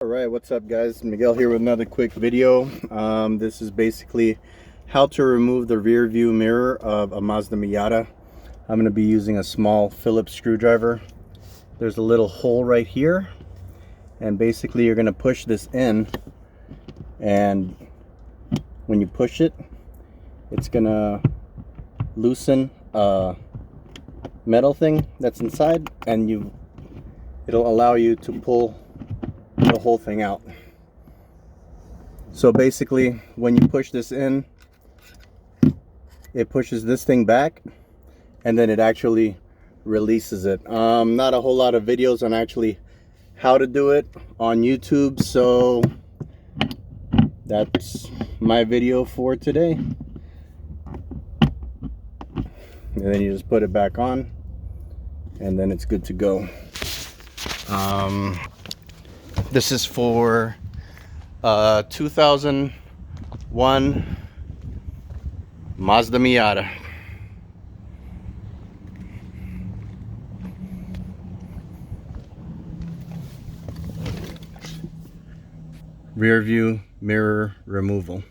Alright, what's up guys? Miguel here with another quick video. This is basically how to remove the rear view mirror of a Mazda Miata. I'm going to be using a small Phillips screwdriver. There's a little hole right here, and basically you're going to push this in, and when you push it, it's going to loosen a metal thing that's inside, and it'll allow you to pull the whole thing out. So basically when you push this in, it pushes this thing back and then it actually releases it. Not a whole lot of videos on actually how to do it on YouTube, so that's my video for today. And then you just put it back on and then it's good to go. This is for 2001 Mazda Miata. Rear view mirror removal.